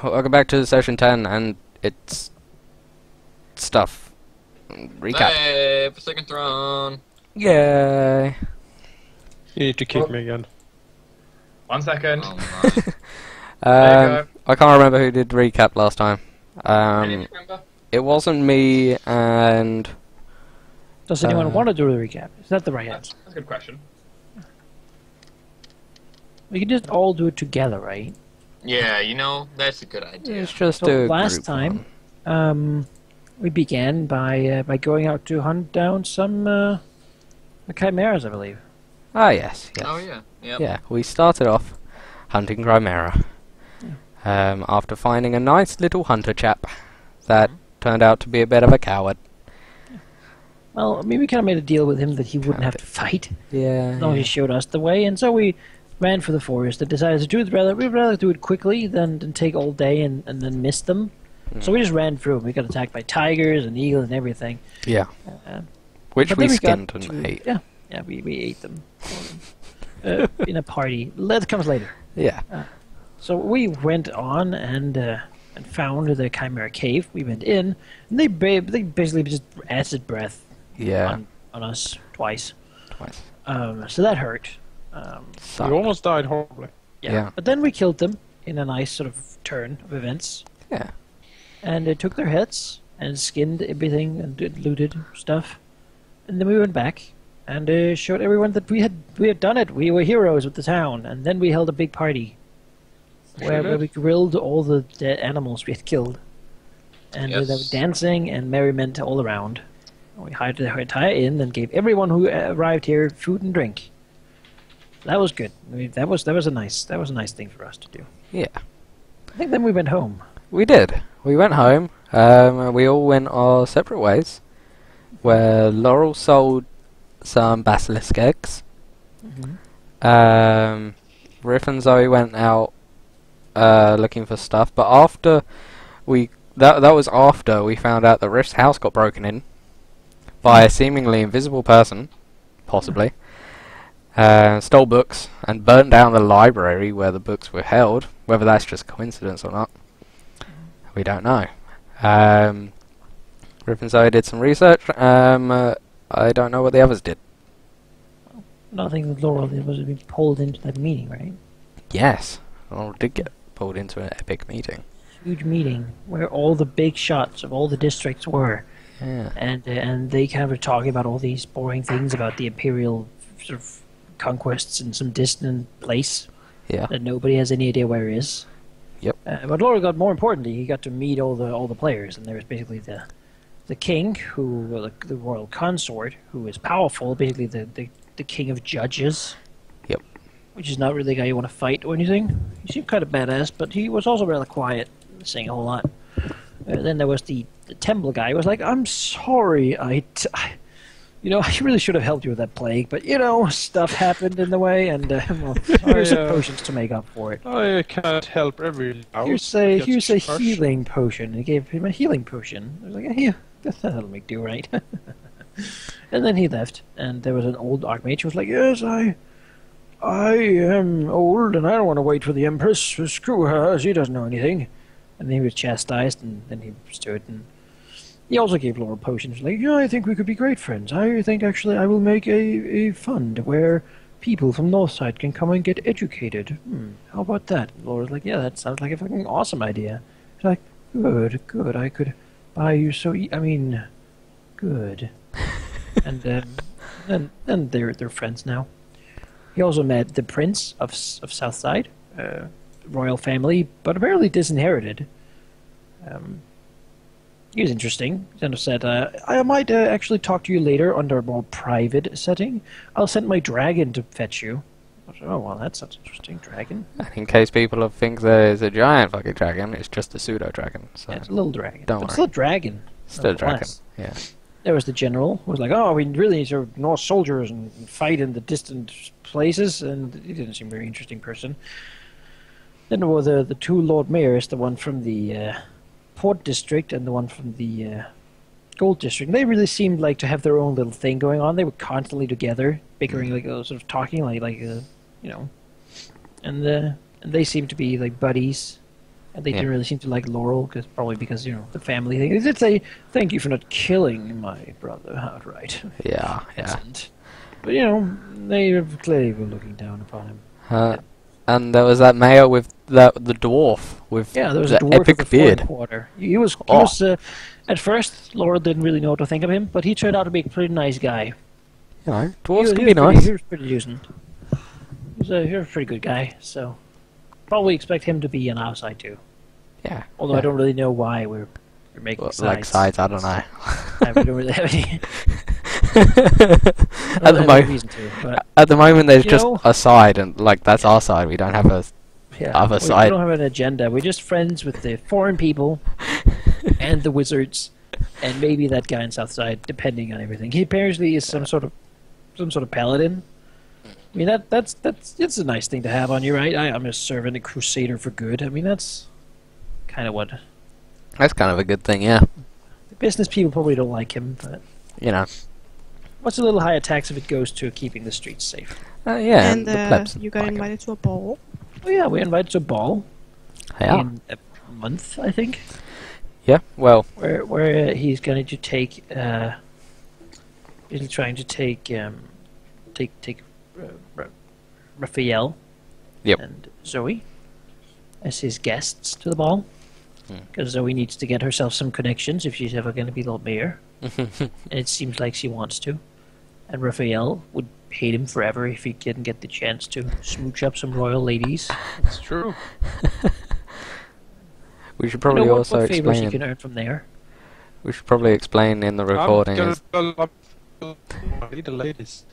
Welcome back to session 10, and it's stuff. Recap. Hey, Forsaken Throne. Yay. You need to kick me again. 1 second. Oh my. There you go. I can't remember who did recap last time. Any remember? It wasn't me, and Does anyone want to do the recap? Is that the right answer? That's a good question. We can just all do it together, right? Yeah, you know, that's a good idea. it's just So a last group time, one. we began by going out to hunt down some chimeras, I believe. Ah, yes. Oh yeah. Yep. Yeah, we started off hunting Chimera. After finding a nice little hunter chap that turned out to be a bit of a coward. Well, I mean, we kind of made a deal with him that he wouldn't have to fight, Yeah. as long as he showed us the way, and so we ran for the forest and decided to do it we'd rather do it quickly than take all day and then miss them. So we just ran through. We got attacked by tigers and eagles and everything. Yeah. Uh, Which but we then got skinned and to- ate. Yeah, we ate them in a party. That comes later. Yeah. So we went on and found the Chimera Cave. We went in, and they basically just acid breath Yeah. on us twice. Twice. So that hurt. Sucked. You almost died horribly. Yeah. But then we killed them in a nice sort of turn of events. Yeah. And took their heads and skinned everything and looted stuff. And then we went back and showed everyone that we had done it. We were heroes of the town. And then we held a big party where we grilled all the dead animals we had killed. And there was dancing and merriment all around. We hired the entire inn and gave everyone who arrived here food and drink. That was good. I mean, that was a nice thing for us to do. Yeah. I think then we went home. We did. We went home. We all went our separate ways. Where Laurel sold some basilisk eggs. Riff and Zoe went out looking for stuff. But after that was after we found out that Riff's house got broken in by a seemingly invisible person, possibly. Stole books and burnt down the library where the books were held. Whether that's just coincidence or not, we don't know. Rip and Zoe did some research. I don't know what the others did. Nothing that Laurel did was to be pulled into that meeting, right? Yes, Laurel did get pulled into an epic meeting. Huge meeting where all the big shots of all the districts were, Yeah. and they kind of were talking about all these boring things about the imperial sort of conquests in some distant place Yeah. that nobody has any idea where it is. Yep. But Laurel got more importantly, he got to meet all the players, and there was basically the king, the royal consort, who is powerful, basically the king of judges. Yep. Which is not really a guy you want to fight or anything. He seemed kind of badass, but he was also rather quiet, saying a whole lot. Then there was the temple guy who was like, I'm sorry, I really should have helped you with that plague, but, stuff happened in the way, and, well, here's some potions to make up for it. I can't help every house. Here's a gets crushed. healing potion. He gave him a healing potion. I was like, here, that'll make do, right? And then he left, and there was an old archmage who was like, yes, I am old, and I don't want to wait for the Empress. Screw her, she doesn't know anything. And then he was chastised, and then he stood, and he also gave Laurel potions. Like, I think we could be great friends. I think, actually, I will make a fund where people from Northside can come and get educated. How about that? And Laurel's like, yeah, that sounds like a fucking awesome idea. He's like, good, I could buy you good. And then they're friends now. He also met the prince of Southside, royal family, but apparently disinherited. He was interesting. He kind of said, I might actually talk to you later under a more private setting. I'll send my dragon to fetch you. I said, oh, well, that sounds interesting. Dragon? In case people think there's a giant fucking dragon, it's just a pseudo dragon. So Yeah, it's a little dragon. Don't But worry. still a dragon. still a dragon. nonetheless. Yeah. There was the general who was like, oh, we really need to Norse soldiers and fight in the distant places, and he didn't seem a very interesting person. Then there were the two Lord Mayors, the one from the Port District and the one from the Gold District. They really seemed like to have their own little thing going on. They were constantly together, bickering, like sort of talking, and they seemed to be like buddies. And they Yeah. didn't really seem to like Laurel, probably because, the family thing. They did say, thank you for not killing my brother outright. Yeah, yeah. Excellent. But, they clearly were looking down upon him. And there was that mayor with the dwarf with Yeah, there was the a dwarf epic with a foreign beard. quarter. He was, Oh. at first, Laurel didn't really know what to think of him, but he turned out to be a pretty nice guy. You know, dwarves He can was be nice. He was pretty decent. He was a pretty good guy, so probably expect him to be on our side too. Yeah. Although I don't really know why we're making Well, sides. like sides, I don't know. We don't really have any. At the moment, reason to, but at the moment, there's You just know- a side, and like that's our side. We don't have a yeah, other we side. don't have an agenda. We're just friends with the foreign people and the wizards, and maybe that guy on South Side, depending on everything. He apparently is some sort of paladin. I mean that's it's a nice thing to have on you, right? I'm a servant, a crusader for good. I mean that's kind of what That's kind of a good thing, yeah. the business people probably don't like him, but You know. what's a little higher tax if it goes to keeping the streets safe? Yeah. And the plebs you got like it. invited to a ball. Oh yeah, we invited to a ball Yeah. in a month, I think, Yeah. Well. where he's going to take he's trying to take Raphael Yep. and Zoe as his guests to the ball. Hmm. Because Zoe needs to get herself some connections if she's ever going to be Lord Mayor. And it seems like she wants to. And Raphael would hate him forever if he didn't get the chance to smooch up some royal ladies. It's true. We should probably what also favors he explain. can earn from there. We should probably explain in the recording. Is, The ladies.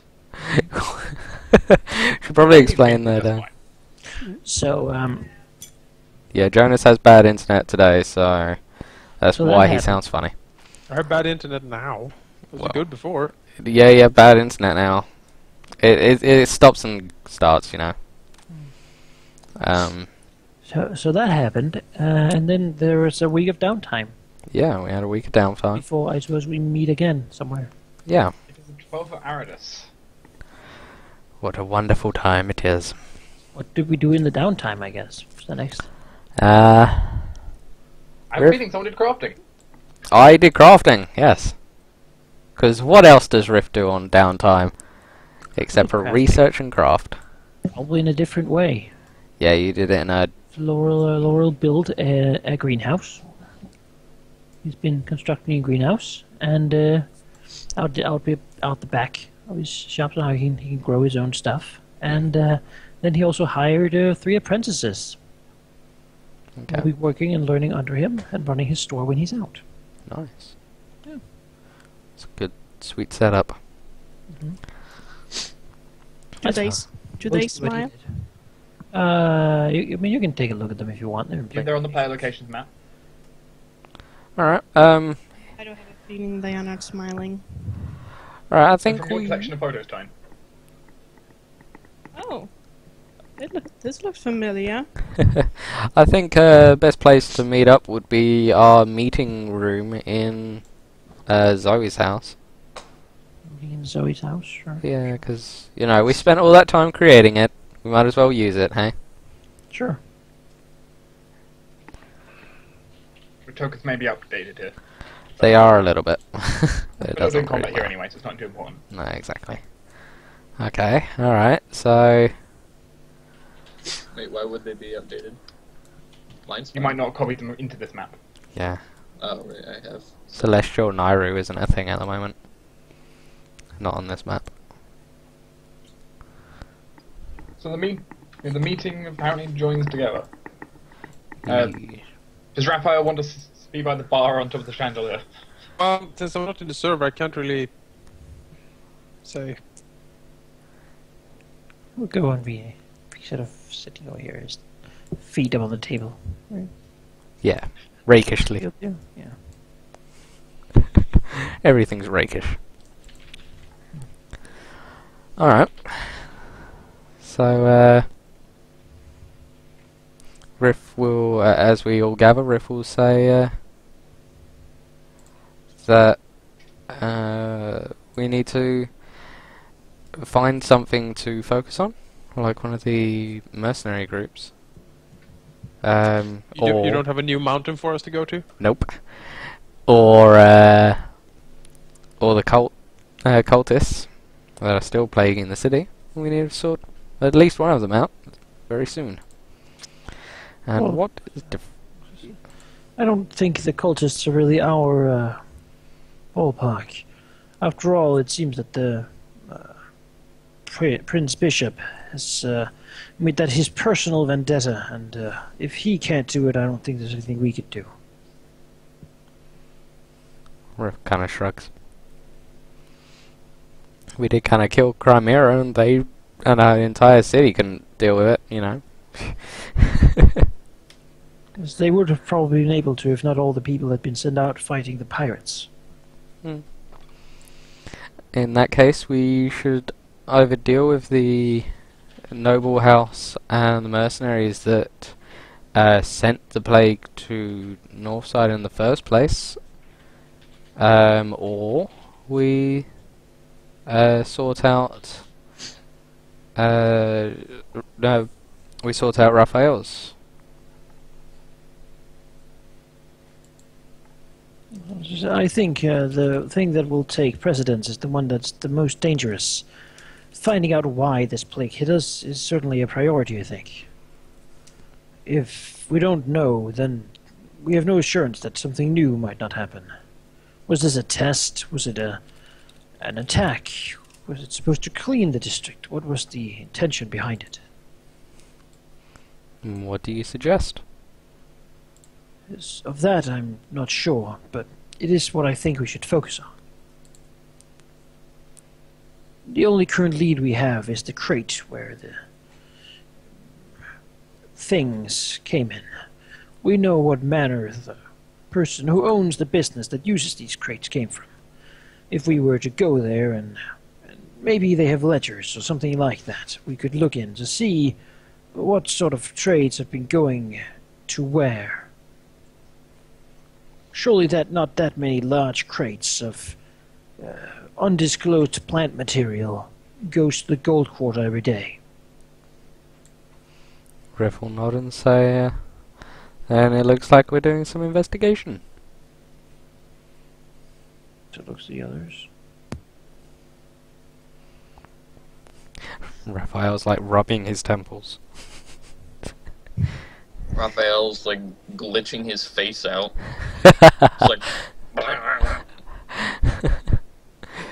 should probably explain that. That's fine. So, Yeah, Jonas has bad internet today, so that's So that why he happened. sounds funny. I have bad internet now. It was Well. good before. Yeah, bad internet now. It stops and starts, you know. so that happened, and then there was a week of downtime Yeah, we had a week of downtime. before I suppose we meet again somewhere. Yeah, It is the 12th of Aradus. what a wonderful time it is. What did we do in the downtime? I guess what's the next. Uh, I'm Riff? feeling someone did crafting. I did crafting, yes. Because what else does Riff do on downtime? Except for Crafting. research and craft. Probably in a different way. Yeah, you did it in a... Laurel built a greenhouse. He's been constructing a greenhouse, and out the back of his shop, so he can grow his own stuff. And then he also hired 3 apprentices. Okay, Will be working and learning under him and running his store when he's out. nice. Yeah. It's a good, sweet setup. Do That's they, how- do they most of what he smile? did. I mean, you can take a look at them if you want. Yeah, they're on the player locations map. Alright, I don't have a feeling they are not smiling. alright, I And think from your we... collection of photos, time. Oh. This looks familiar. I think best place to meet up would be our meeting room in Zoe's house. In Zoe's house, sure. Yeah, because, you know, we spent all that time creating it. We might as well use it, hey? Sure. The tokens may be updated here. They are a little bit. It But they're doesn't doing combat really here matter. anyway, so it's not too important. No, exactly. Okay, alright, so... Wait, why would they be updated? Lines? You might not copy them into this map. Yeah, Oh, right, I have. Celestial Nairu isn't a thing at the moment. Not on this map. So the meeting apparently joins together. Does Raphael want to be by the bar on top of the chandelier? Well, since I'm not in the server, I can't really say. We'll go and be sort of sitting over here, his feet up on the table. Yeah, rakishly. Yeah. Everything's rakish. Alright. So, Riff will, as we all gather, Riff will say that we need to find something to focus on, like one of the mercenary groups. You don't have a new mountain for us to go to? Nope. Or the cultists that are still plaguing the city. We need to sort at least one of them out very soon. And Well, what is I don't think the cultists are really our ballpark. After all, it seems that the Prince Bishop has made that his personal vendetta, and if he can't do it, I don't think there's anything we could do. Riff kind of shrugs. We did kind of kill Crimea, and our entire city couldn't deal with it, you know. As they would have probably been able to if not all the people had been sent out fighting the pirates. In that case, we should either deal with the noble house and the mercenaries that sent the plague to Northside in the first place, or we sort out Raphael's. I think the thing that will take precedence is the one that's the most dangerous. Finding out why this plague hit us is certainly a priority, I think. If we don't know, then we have no assurance that something new might not happen. Was this a test? Was it an attack? Was it supposed to clean the district? What was the intention behind it? What do you suggest? Of that I'm not sure, but it is what I think we should focus on. The only current lead we have is the crate where the things came in. We know what manner the person who owns the business that uses these crates came from. If we were to go there and maybe they have ledgers or something like that, we could look in to see what sort of trades have been going to where. Surely not that many large crates of undisclosed plant material goes to the gold quarter every day. Riff will nod and say, and it looks like we're doing some investigation. So looks the others. Raphael's like rubbing his temples. Raphael's like glitching his face out. It's like.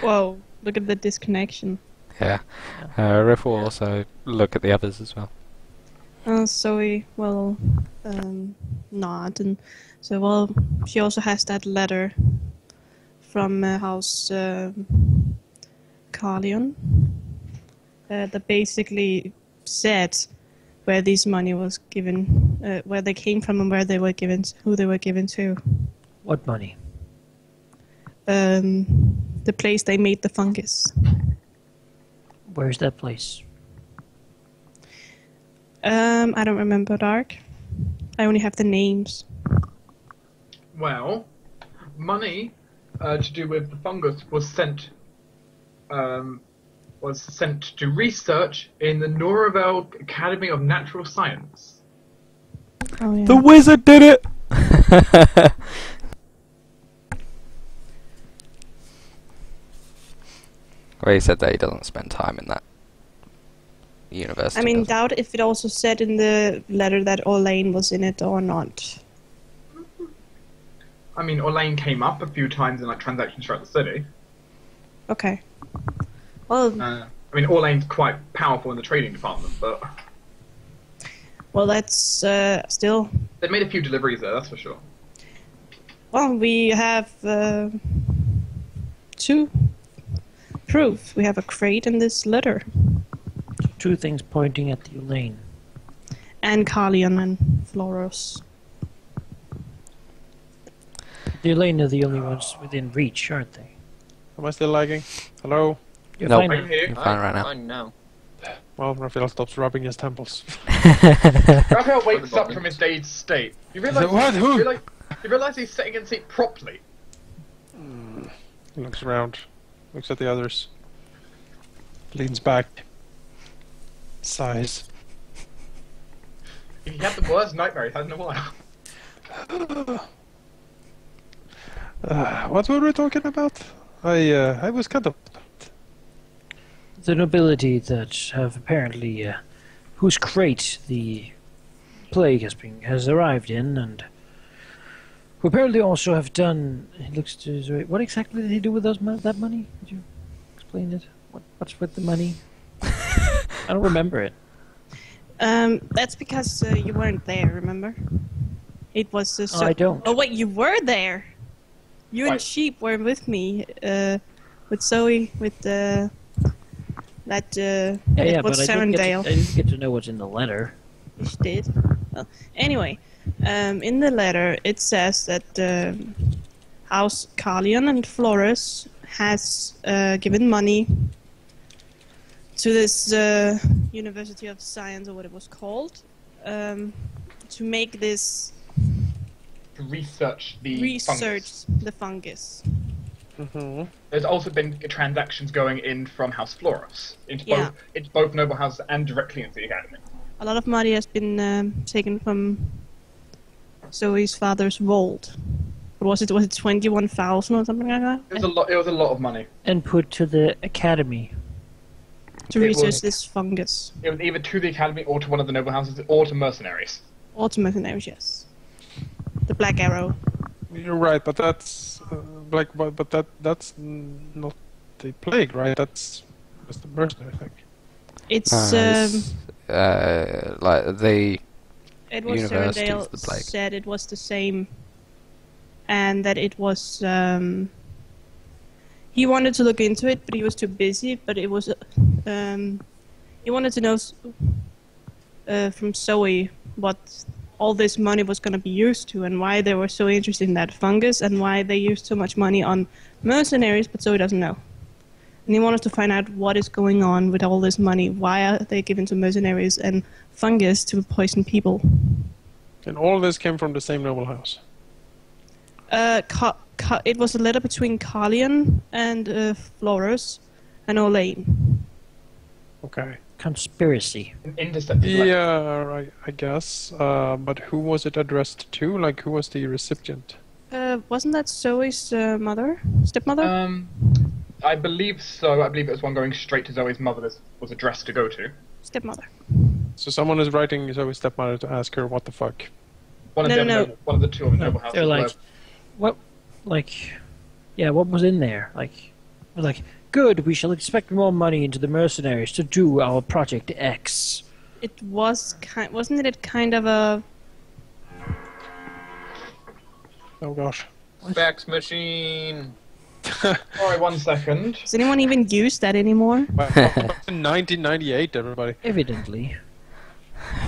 Whoa, look at the disconnection. Yeah. Riff will also look at the others as well. So we will nod, and so well. She also has that letter from House Carleon that basically said where this money was given, where they came from, and where they were given, who they were given to. What money? The place they made the fungus. Where's that place? I don't remember, Dark. I only have the names. Well, money to do with the fungus was sent to research in the Noraveld Academy of Natural Science. Oh, yeah. The wizard did it! Well, he said that he doesn't spend time in that university. I mean, does he? doubt if it also said in the letter that Orlane was in it or not. I mean, Orlane came up a few times in like transactions throughout the city. Okay. Well, I mean, Orlane's quite powerful in the trading department, but well, that's still. they made a few deliveries there, that's for sure. Well, we have two proof. We have a crate and this letter. Two things pointing at the lane. And Carleon and Floros. The Elaine are the only ones within reach, aren't they? Am I still lagging? Hello? You're Nope. fine Right now. here. You're fine right now. Fine now. Well, Raphael stops rubbing his temples. Raphael wakes up from his dazed state. You realise What? Who? you realise he's sitting in the seat properly. He looks around, looks at the others, leans back, sighs. He had the worst nightmare he's had in a while. What were we talking about? I was kind of... The nobility that have apparently, whose crate the plague has arrived in, and who apparently also have done. He looks to his right. What exactly did he do with that money? Could you explain it? What's with the money? I don't remember it. That's because you weren't there. Remember? It was. I don't. Oh wait, you were there. You and Right. Sheep were with me. With Zoe, with that. Yeah, it but was I Sarandale. didn't get to know what's in the letter. She did. Well, anyway, in the letter it says that House Carlion and Flores has given money to this University of Science, or what it was called, to make this To research the research fungus. the fungus. There's also been transactions going in from House Florus Yeah. into both noble houses and directly into the academy. A lot of money has been taken from Zoe's father's vault. What was it? Was it 21,000 or something like that? It was a lot. It was a lot of money. And put to the academy. To It research was- this fungus. It was either to the academy or to one of the noble houses or to mercenaries. Ultimate names, yes. The Black Arrow. You're right, but that's that's not the plague, right? That's the mercenary thing. It's like the Edward university's Sarandale the plague. said it was the same, and that it was. He wanted to look into it, but he was too busy. But it was. He wanted to know from Zoe what all this money was going to be used to, and why they were so interested in that fungus, and why they used so much money on mercenaries. But Zoe doesn't know. And he wanted to find out what is going on with all this money. Why are they given to mercenaries and fungus to poison people? And all this came from the same noble house. It was a letter between Carlion and Flores and Olaine. Okay. Conspiracy. Intercepted. like- Yeah, right, I guess. But who was it addressed to? Like, who was the recipient? Wasn't that Zoe's mother? Stepmother? I believe so. I believe it was one going straight to Zoe's mother. This was addressed to go to. Stepmother. So someone is writing Zoe's stepmother to ask her what the fuck. One of No, them. no, no. One of the two of the noble houses. They're like, were- what was in there? Like, good, we shall expect more money into the mercenaries to do our Project X. It was wasn't it kind of a Oh gosh. Fax machine. Sorry, 1 second. does anyone even use that anymore? Well, 1998, everybody. Evidently.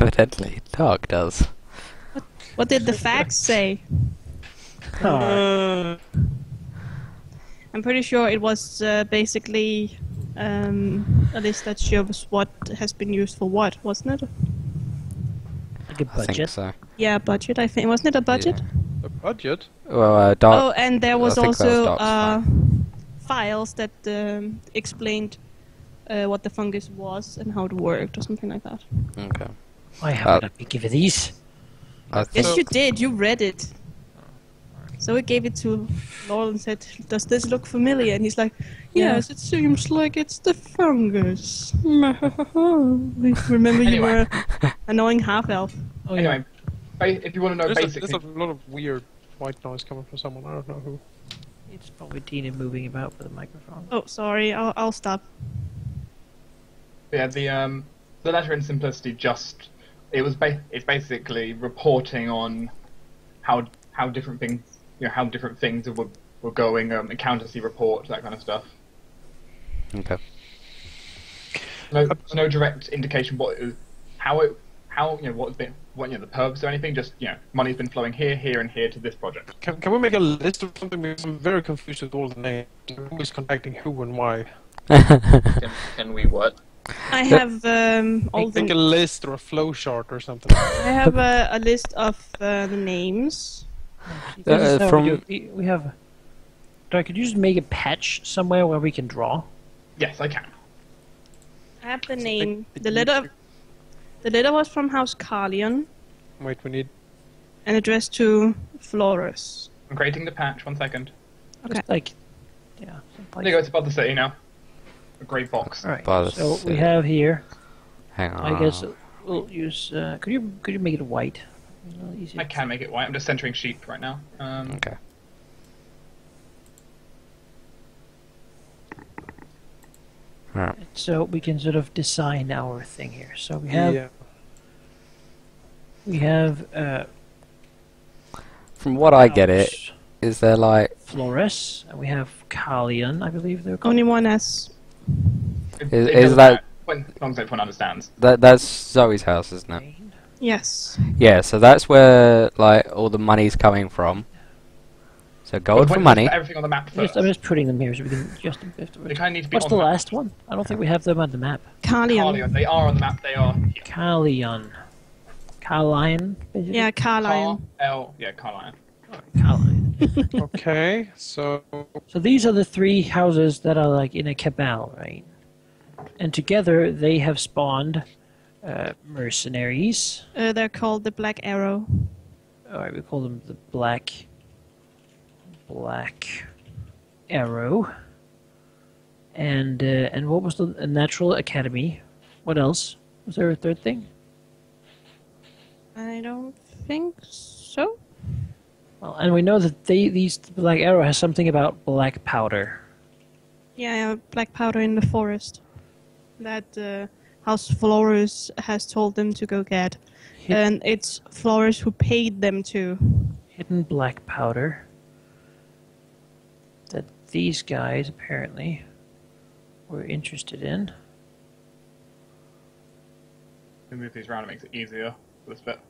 Evidently, Doug does. What did the fax say? Oh, I'm pretty sure it was basically a list that shows what has been used for what, wasn't it? like a I think budget. so. Yeah, budget, I think. Wasn't it a budget? The budget? Well, Oh, Doc. and there was I think that was also Doc's files that explained what the fungus was and how it worked, or something like that. Okay. I have not been given these. I think Yes, you did. You read it. So we gave it to Laurel and said, "Does this look familiar?" And he's like, "Yes, it seems like it's the fungus." Remember, you were annoying half elf. Oh, yeah. Anyway, if you want to know There's a basically, lot of weird white noise coming from someone. I don't know who. It's probably Tina moving about with a microphone. Oh, sorry. I'll stop. yeah, the letter in simplicity just it's basically reporting on how different things how different things were going, accountancy report, that kind of stuff. Okay. No direct indication how what's been the purpose or anything. Just money's been flowing here, and here to this project. Can we make a list of something? Because I'm very confused with all the names. Who is contacting who and why? Can we what? I have all Make a the. list or a flow chart or something. I have a list of the names. We have. Doc, could you just make a patch somewhere where we can draw? Yes, I can. I have the name. The letter was from House Carlion. Wait, we need. and addressed to Flores. I'm creating the patch. 1 second. Okay. Just like, yeah. There you go. It's above the city now. A grey box. All right. By the So we city. have here. Hang on. I guess we'll use. Could you make it white? A little easier. I can make it white. I'm just centering sheep right now. Okay. Alright. So we can sort of design our thing here. So we have Yeah. we have From what I get it, Ouch. is there like Flores, and we have Kalian, I believe they're called. Only one S. Is doesn't that- matter, as long as everyone understands. that's Zoe's house, isn't it? Yes. Yeah, so that's where like all the money's coming from. So gold But for when- money. Put everything on the map first. I'm just putting them here so we can just. They kind of need to be What's on the the map. last one? I don't think we have them on the map. Carlion. Carlion. They are on the map. They are here. Kalian. Kalian, basically? Yeah, Carlion. Yeah, Carlion. Kalian. Okay, so So these are the three houses that are like in a cabal, right? And together they have spawned mercenaries. They're called the Black Arrow. Alright, we call them the Black Arrow. And what was the Natural Academy? What else? Was there a third thing? I don't think so. Well, and we know that these Black Arrow has something about black powder. Yeah, black powder in the forest. That House Flores has told them to go get. And it's Flores who paid them to. Hidden black powder that these guys apparently were interested in. We move these around. It makes it easier for this bit.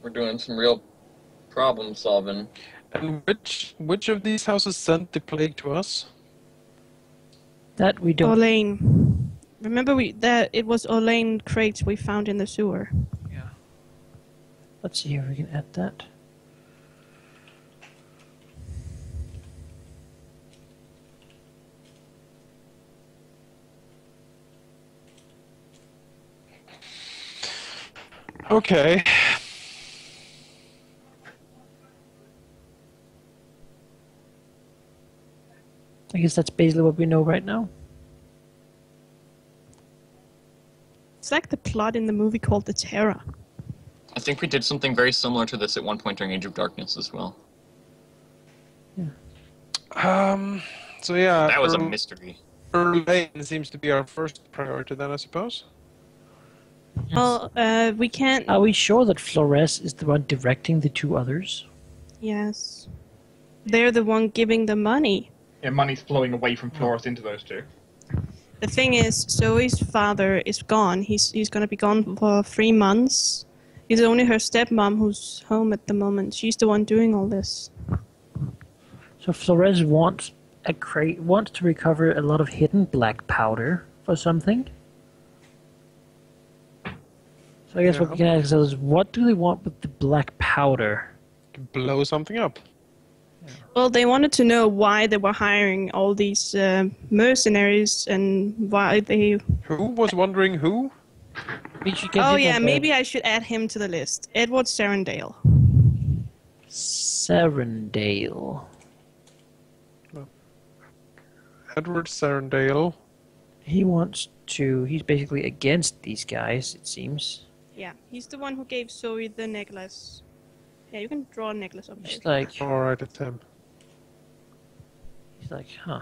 We're doing some real problem solving. and which of these houses sent the plague to us? That we don't. Olaine. Remember that it was Olaine crates we found in the sewer. Let's see if we can add that. Okay. I guess that's basically what we know right now. It's like the plot in the movie called The Terror. I think we did something very similar to this at one point during Age of Darkness as well. So yeah, That was a mystery. Lane seems to be our first priority then, I suppose. Well, we can't. Are we sure that Flores is the one directing the two others? Yes. They're the one giving the money. Yeah, money's flowing away from Flores into those two. The thing is, Zoe's father is gone. He's gonna be gone for 3 months. It's only her stepmom who's home at the moment. She's the one doing all this. So Flores wants to recover a lot of hidden black powder for something. So I guess what we can ask ourselves is, what do they want with the black powder? To blow something up. Well, they wanted to know why they were hiring all these mercenaries and why they. Who was wondering who? We should get Oh him yeah, on the- maybe I should add him to the list. Edward Sarandale. Sarandale. Edward Sarandale. He wants to. He's basically against these guys, it seems. Yeah, he's the one who gave Zoe the necklace. Yeah, you can draw a necklace up there. He's like, Alright, it's him. huh.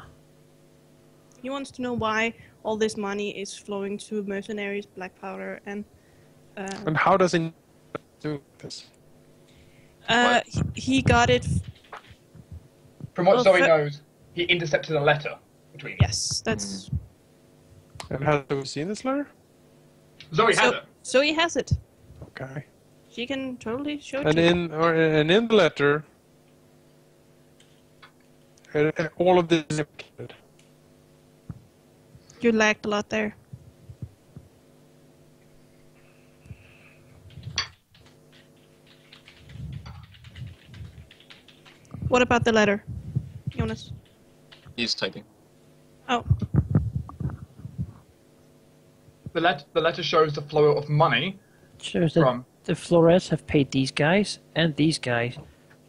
He wants to know why all this money is flowing to mercenaries, black powder, and. And how does he do this? He got it. From what Well, Zoe fir- knows, he intercepted a letter between them. Yes, that's. And has we seen this letter? Zoe has it. Zoe has it. Okay. She can totally show it And to you. in the letter, all of this is implicated. You lagged a lot there. What about the letter, Jonas? He's typing. Oh, The letter shows the flow of money Shows that from. the Flores have paid these guys and these guys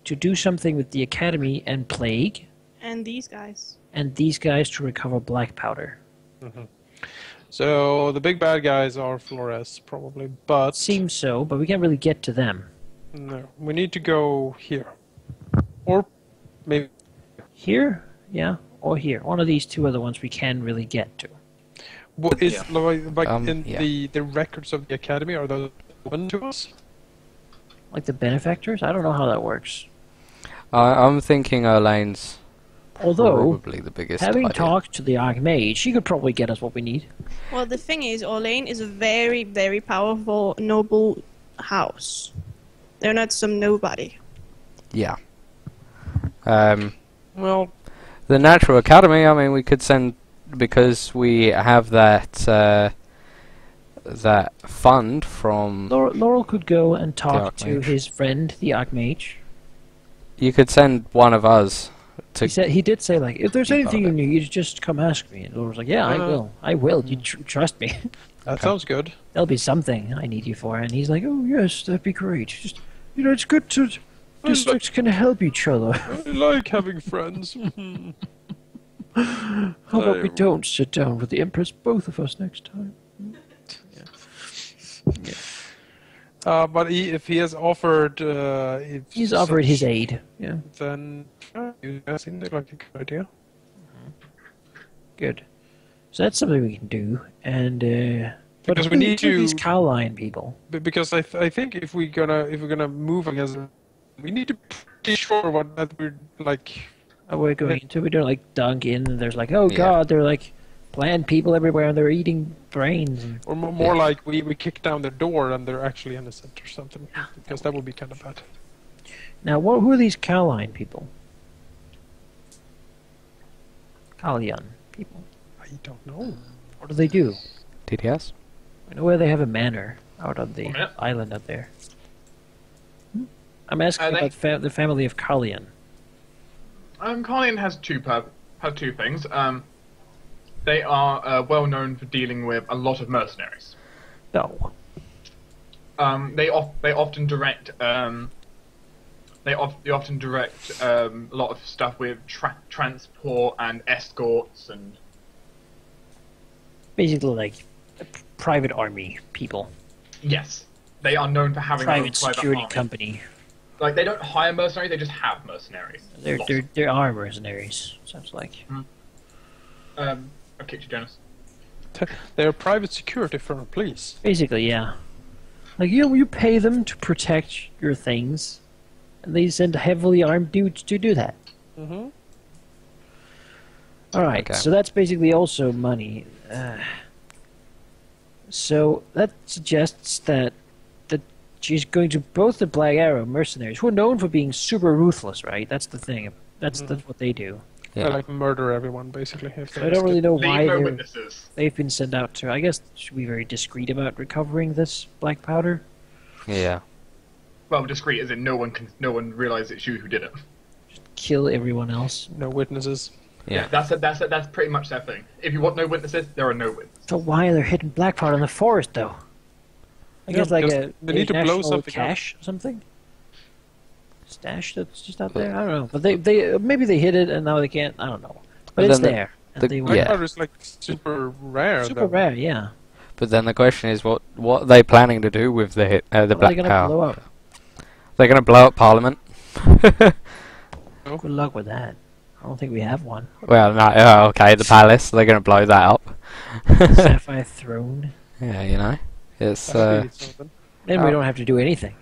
to do something with the Academy and Plague, and these guys. and these guys to recover black powder. So the big bad guys are Flores, probably, but Seems so, but we can't really get to them. no, we need to go here, or maybe Here? Yeah, or here. One of these two are the ones we can really get to. what is Yeah. like in yeah. the records of the academy, are those open to us? Like the benefactors? I don't know how that works. I'm thinking Elaine's Although, probably the biggest having idea. talked to the Archmage, she could probably get us what we need. Well, the thing is, Orlane is a very, very powerful, noble house. They're not some nobody. Yeah. Well, The Natural Academy, I mean, we could send, because we have that that fund from... Laurel could go and talk to Archmage. his friend, the Archmage. You could send one of us to... He did say, like, if there's Keep anything you on it. need, just come ask me. And Laurel was like, yeah, I will. I will. You trust me. that sounds good. There'll be something I need you for. And he's like, oh, yes, that'd be great. Just, it's good to... Districts can help each other. I like having friends. How about we don't sit down with the Empress, both of us, next time? But if he has offered, He's offered his aid. Yeah, then you guys seem like a good idea. good. So that's something we can do. And but Because we who- need who are these to- Cowline people. Because I think if we're gonna move against, we need to be pretty sure what that we're like. Oh, we're going into. We don't like dunk in, and there's like, oh Yeah. god, they're like bland people everywhere, and they're eating brains. And Or more like we kick down their door and they're actually innocent or something. Because that would be kind of bad. now, who are these Cowline people? Calian people. I don't know. What do they do? TTS? I know where they have a manor out on the 1 minute. island up there. I'm asking They- about the family of Calian. Carlian has two things. They are well known for dealing with a lot of mercenaries. No. They often direct a lot of stuff with transport and escorts and Basically, like private army people, yes, they are known for having their own private private security army. company. Like they don't hire mercenaries; they just have mercenaries. They're Lots. they're are mercenaries. Sounds like. I've kicked you, Jonas. They're a private security firm, please. Basically, yeah. Like you pay them to protect your things, and they send heavily armed dudes to do that. Mm-hmm. All right, Okay. so that's basically also money. So that suggests that she's going to both the Black Arrow mercenaries, who are known for being super ruthless, right? That's the thing. That's what they do. Yeah. They like murder everyone basically. If So I don't really know Leave why no witnesses. they've been sent out to. I guess should be very discreet about recovering this black powder. Yeah. Well, discreet as in no one realizes it's you who did it. Kill everyone else. No witnesses. Yeah. That's pretty much their thing. If you want no witnesses, there are no witnesses. So why are they hidden black powder in the forest, though? I Yeah, guess like because they need to blow national something up. cache or something. Stash that's just out there. I don't know, but they maybe they hid it and now they can't. I don't know, but But it's then there. And the- they Black Yeah. powder is like super rare. super though. rare. Yeah. But then the question is, what are they planning to do with the What are they black gonna power? blow up? They're going to blow up Parliament. Good luck with that. I don't think we have one. Well, no, oh, okay, the palace. They're going to blow that up. Sapphire Throne. Yeah, you know, it's. That'd be something. Then we Oh. don't have to do anything.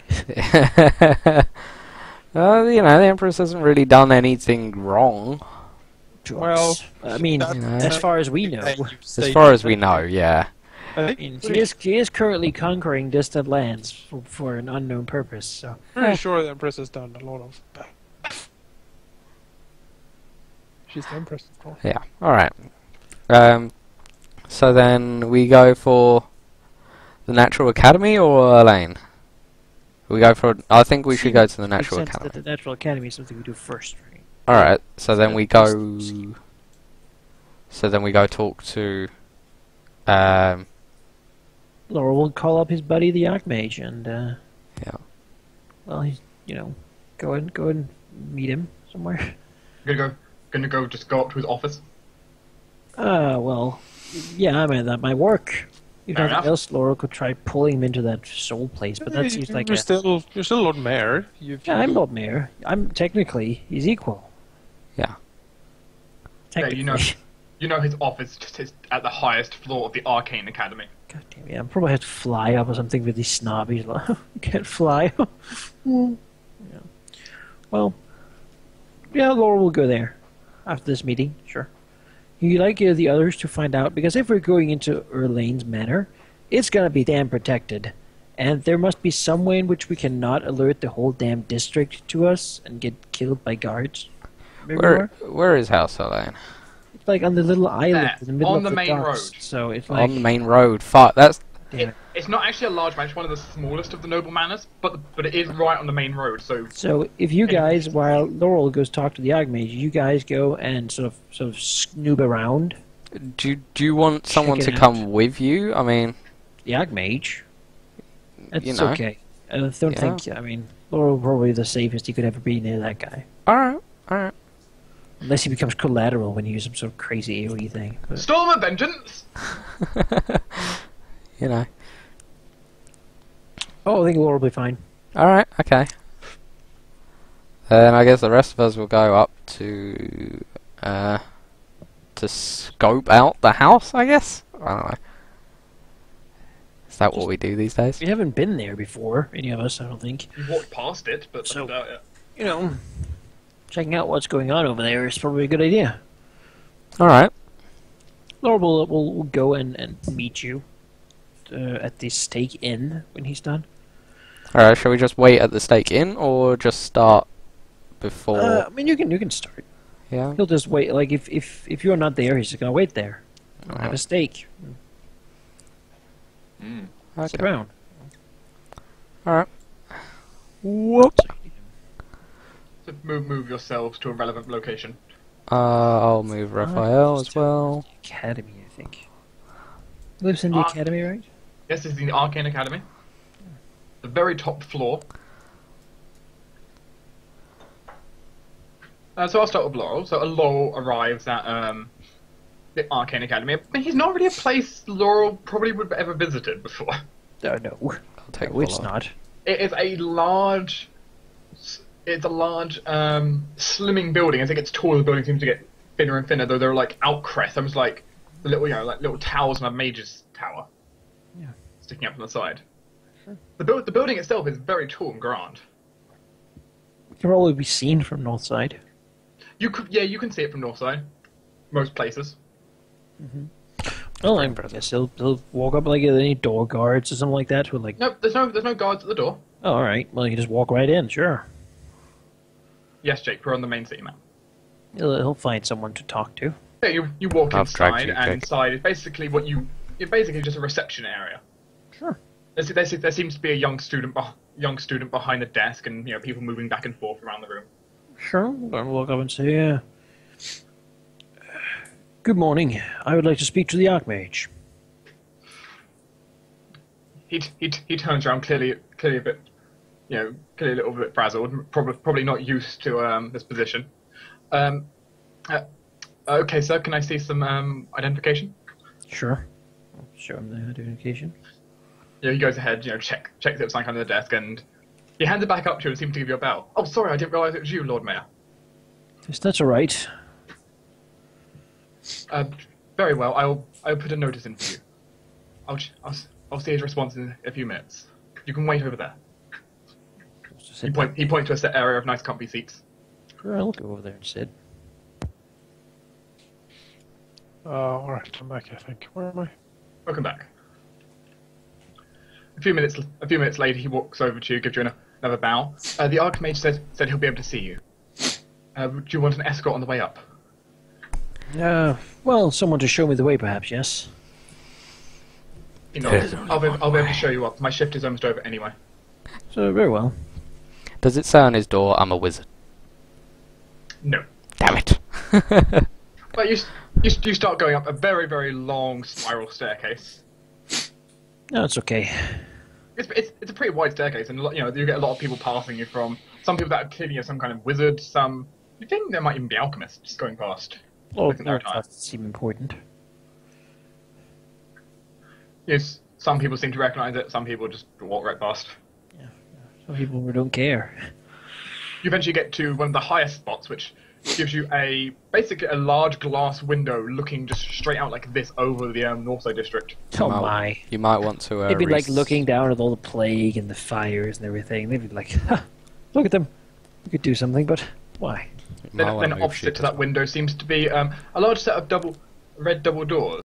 You know, the Empress hasn't really done anything wrong, To Well, us. I mean, that- you know. as far as we know. as far as we know. Yeah. I I think mean, she is currently conquering distant lands for an unknown purpose. So pretty sure the Empress has done a lot of. She's the Empress, of course. Yeah. All right. So then we go for the Natural Academy or Elaine? We go for. I think we should go to the Natural Makes sense Academy. that the Natural Academy is something we do first, right? Alright, so then we go... So then we go talk to... Laurel will call up his buddy, the Archmage, and, Yeah. well, he's, go and meet him somewhere. Just go up to his office. Well, yeah, I mean, that might work. If Fair nothing enough. else, Laurel could try pulling him into that soul place, but that seems like you're still Lord Mayor. Yeah, I'm Lord Mayor. I'm technically he's equal. Yeah. Yeah, Technically. you know his office just is at the highest floor of the Arcane Academy. God damn it! I probably have to fly up or something with these snobbies. Like, you can't fly. Yeah. Well, yeah, Laurel will go there after this meeting. Sure. You like the others to find out, because if we're going into Erlane's manor, it's gonna be damn protected, and there must be some way in which we cannot alert the whole damn district to us and get killed by guards. Where is House Helene? It's like on the little island There, in the middle on of the the main docks. road. So it's like On the main road. Fuck, that's... yeah. It's not actually a large manor, it's one of the smallest of the noble manors, but it is right on the main road. So if you guys, while Laurel goes talk to the Archmage, you guys go and sort of snoop around Do you want someone Check to it come with you? I mean... the Archmage. That's You know. okay. I don't think. I mean, Laurel probably the safest he could ever be near that guy, Alright, alright. unless he becomes collateral when you use some sort of crazy AOE thing. But, Storm of Vengeance! You know. oh, I think Laurel will be fine. Alright, okay. Then I guess the rest of us will go up to scope out the house, I guess? I don't know. Is that what we do these days? We haven't been there before, any of us, I don't think. You walked past it, but So- that's about it. Checking out what's going on over there is probably a good idea. Alright. Laurel will go and meet you at the Stake Inn when he's done. Alright, shall we just wait at the Stake Inn, or just start before... I mean, you can start. yeah? He'll just wait. Like if you're not there, he's just gonna wait there. Have a steak. Sit Okay. around. Alright. Whoop. So move yourselves to a relevant location. I'll move Raphael as well. Academy, I think. Lives in the Ah. academy, right? Yes, this is the Arcane Academy. The very top floor. So I'll start with Laurel. So Laurel arrives at the Arcane Academy. But he's not really a place Laurel probably would have ever visited before. No, no. I'll take No, it's Laurel. not. It is a large. It's a large, slimming building. As it gets taller, the building seems to get thinner and thinner. Though there are like outcrests, almost like the little, like little towers on a mage's tower. Yeah. Sticking up from the side. The building itself is very tall and grand. It can probably be seen from north side. You can see it from north side. Most places. Well, I guess he'll walk up like any door guards or something like that. Who are like, No, there's no guards at the door. oh, all right. Well, you just walk right in. Sure. Yes, Jake, we're on the main city map. He'll find someone to talk to. Yeah, you walk I've dragged inside, you, and Jake. inside is basically it's basically just a reception area. Sure. There seems to be a young student behind the desk, and people moving back and forth around the room. Sure. I'll walk up and say, good morning. I would like to speak to the Archmage. He turns around, clearly a bit, clearly a little bit frazzled, probably not used to this position. Okay, sir, can I see some identification? Sure. I'll show him the identification. Yeah, he goes ahead, checks if it's something under the desk, and he hands it back up to you and seems to give you a bell. Oh, sorry, I didn't realise it was you, Lord Mayor. Yes, that's all right. Very well, I'll put a notice in for you. I'll see his response in a few minutes. You can wait over there. Just He sit points to a set area of nice comfy seats. Sure, I'll go over there and sit. Alright, I'm back, I think. Where am I? Welcome back. A few minutes later, he walks over to you, gives you another bow. The Archmage said he'll be able to see you. Do you want an escort on the way up? Well, someone to show me the way, perhaps, yes? I'll be able to show you up. My shift is almost over anyway. So, very well. Does it say on his door, I'm a wizard? No. Damn it! But you start going up a very, very long spiral staircase. No, it's okay. It's a pretty wide staircase, and you get a lot of people passing you from. Some people that are clearly some kind of wizard. Some you think there might even be alchemists going past. Oh, Looking no, their attire. that seems important. Yes, some people seem to recognise it. Some people just walk right past. Some people don't care. You eventually get to one of the highest spots, which gives you basically a large glass window looking just straight out like this over the Northside district. Oh might- my. You might want to. They'd be like looking down at all the plague and the fires and everything. They'd be like, ha, look at them. We could do something, but why? Then opposite to that window seems to be a large set of red double doors.